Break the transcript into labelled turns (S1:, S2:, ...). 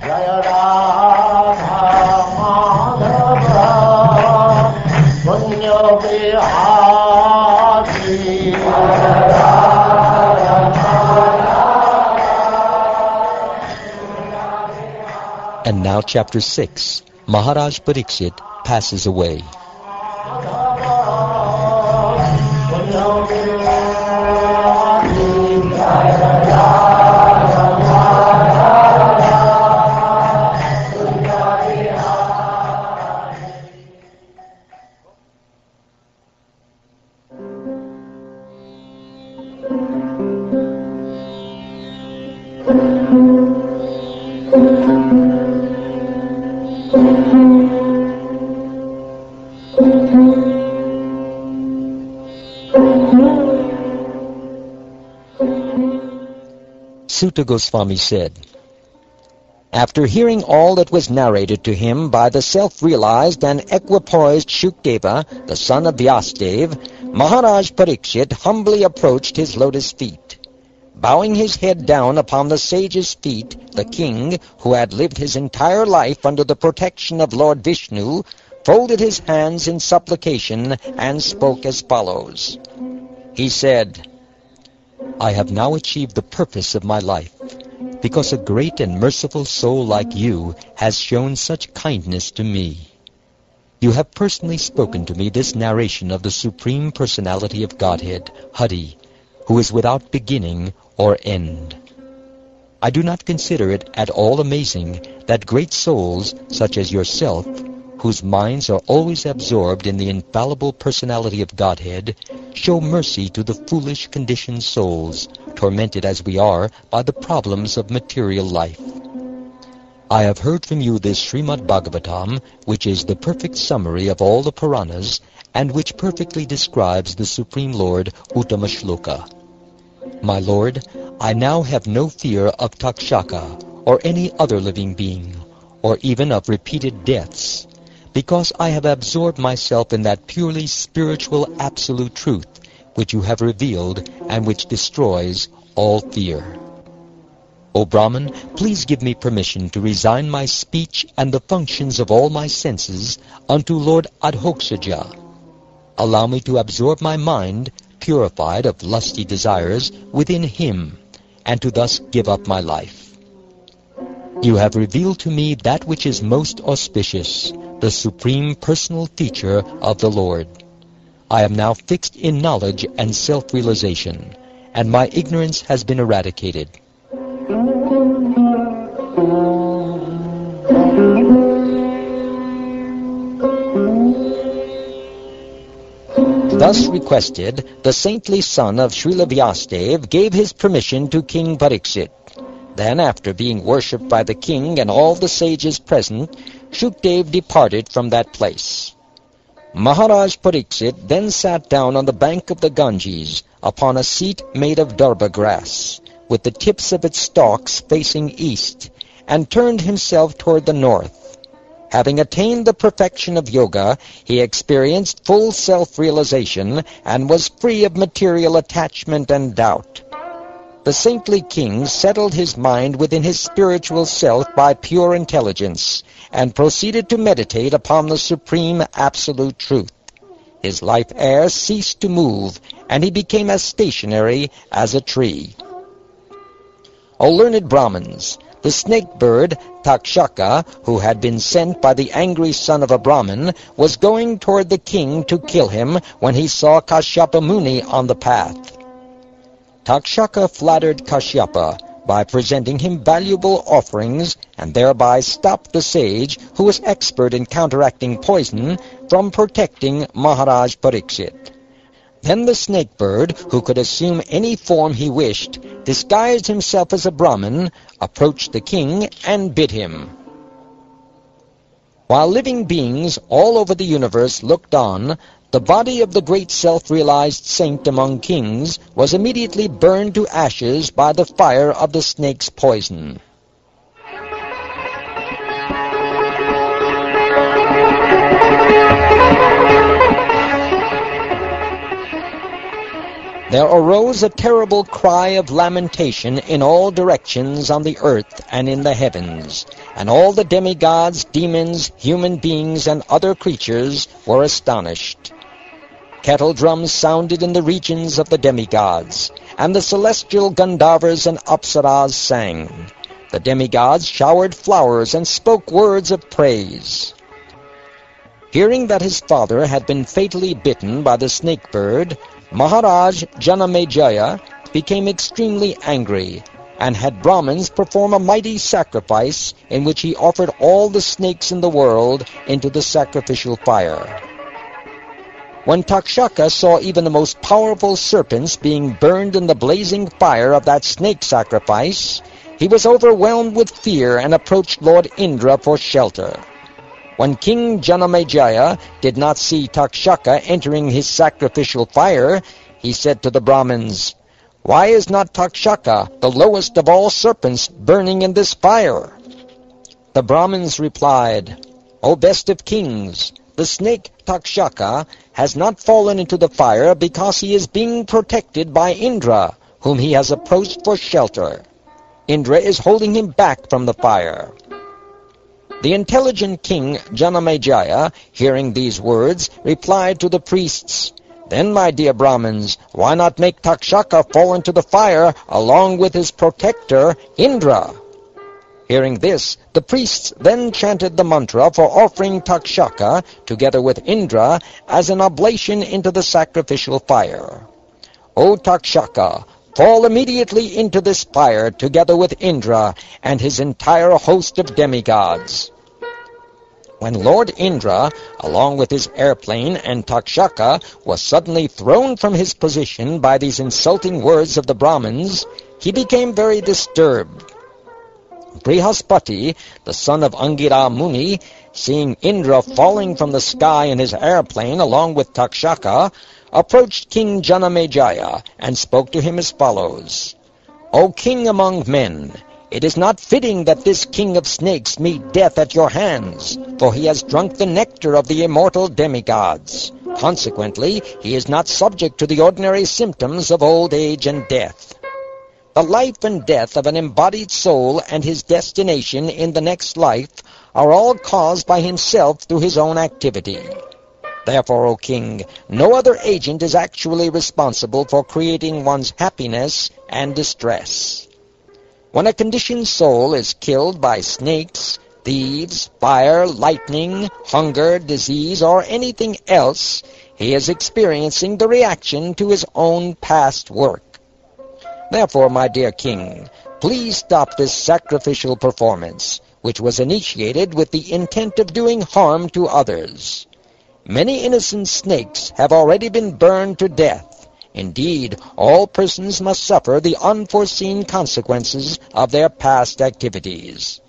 S1: Jaya Radha Madhava Punya Vihari.
S2: And now chapter 6. Maharaj Parikshit passes away. Sutta Goswami said, after hearing all that was narrated to him by the self-realized and equipoised Shukdeva, the son of Vyasadeva, Maharaj Parikshit humbly approached his lotus feet. Bowing his head down upon the sage's feet, the king, who had lived his entire life under the protection of Lord Vishnu, folded his hands in supplication and spoke as follows. He said, I have now achieved the purpose of my life, because a great and merciful soul like you has shown such kindness to me. You have personally spoken to me this narration of the Supreme Personality of Godhead, Hari, who is without beginning or end. I do not consider it at all amazing that great souls, such as yourself, whose minds are always absorbed in the infallible personality of Godhead, show mercy to the foolish conditioned souls, tormented as we are by the problems of material life. I have heard from you this Shrimad Bhagavatam, which is the perfect summary of all the Puranas, and which perfectly describes the Supreme Lord Uttama Shloka. My Lord, I now have no fear of Takshaka, or any other living being, or even of repeated deaths, because I have absorbed myself in that purely spiritual absolute truth which you have revealed and which destroys all fear. O Brahman, please give me permission to resign my speech and the functions of all my senses unto Lord Adhokshaja. Allow me to absorb my mind, purified of lusty desires, within him, and to thus give up my life. You have revealed to me that which is most auspicious, the supreme personal feature of the Lord. I am now fixed in knowledge and self-realization, and my ignorance has been eradicated. Thus requested, the saintly son of Srila Vyasadeva gave his permission to King Parikshit. Then, after being worshipped by the king and all the sages present, Shukdev departed from that place. Maharaj Parikshit then sat down on the bank of the Ganges, upon a seat made of darba grass, with the tips of its stalks facing east, and turned himself toward the north. Having attained the perfection of yoga, he experienced full self-realization and was free of material attachment and doubt. The saintly king settled his mind within his spiritual self by pure intelligence, and proceeded to meditate upon the supreme absolute truth. His life air ceased to move, and he became as stationary as a tree. O learned Brahmins, the snake bird, Takshaka, who had been sent by the angry son of a Brahmin, was going toward the king to kill him when he saw Kashyapa Muni on the path. Takshaka flattered Kashyapa by presenting him valuable offerings, and thereby stopped the sage, who was expert in counteracting poison, from protecting Maharaj Parikshit. Then the snake bird, who could assume any form he wished, disguised himself as a Brahmin, approached the king, and bit him. While living beings all over the universe looked on, the body of the great self-realized saint among kings was immediately burned to ashes by the fire of the snake's poison. there arose a terrible cry of lamentation in all directions on the earth and in the heavens, and all the demigods, demons, human beings, and other creatures were astonished. Kettle drums sounded in the regions of the demigods, and the celestial Gandharvas and Apsaras sang. The demigods showered flowers and spoke words of praise. Hearing that his father had been fatally bitten by the snake bird, Maharaj Janamejaya became extremely angry, and had Brahmins perform a mighty sacrifice in which he offered all the snakes in the world into the sacrificial fire. When Takshaka saw even the most powerful serpents being burned in the blazing fire of that snake sacrifice, he was overwhelmed with fear and approached Lord Indra for shelter. When King Janamejaya did not see Takshaka entering his sacrificial fire, he said to the Brahmins, "Why is not Takshaka, the lowest of all serpents, burning in this fire?" The Brahmins replied, "O best of kings, the snake Takshaka has not fallen into the fire because he is being protected by Indra, whom he has approached for shelter. Indra is holding him back from the fire." The intelligent king Janamejaya, hearing these words, replied to the priests, "Then, my dear Brahmins, why not make Takshaka fall into the fire along with his protector, Indra?" Hearing this, the priests then chanted the mantra for offering Takshaka, together with Indra, as an oblation into the sacrificial fire. "O Takshaka, fall immediately into this fire, together with Indra and his entire host of demigods." When Lord Indra, along with his airplane and Takshaka, was suddenly thrown from his position by these insulting words of the Brahmins, he became very disturbed. Brihaspati, the son of Angira Muni, seeing Indra falling from the sky in his airplane along with Takshaka, approached King Janamejaya and spoke to him as follows, "O king among men, it is not fitting that this king of snakes meet death at your hands, for he has drunk the nectar of the immortal demigods. Consequently, he is not subject to the ordinary symptoms of old age and death. The life and death of an embodied soul and his destination in the next life are all caused by himself through his own activity. Therefore, O king, no other agent is actually responsible for creating one's happiness and distress. When a conditioned soul is killed by snakes, thieves, fire, lightning, hunger, disease, or anything else, he is experiencing the reaction to his own past work. Therefore, my dear king, please stop this sacrificial performance, which was initiated with the intent of doing harm to others. Many innocent snakes have already been burned to death. Indeed, all persons must suffer the unforeseen consequences of their past activities."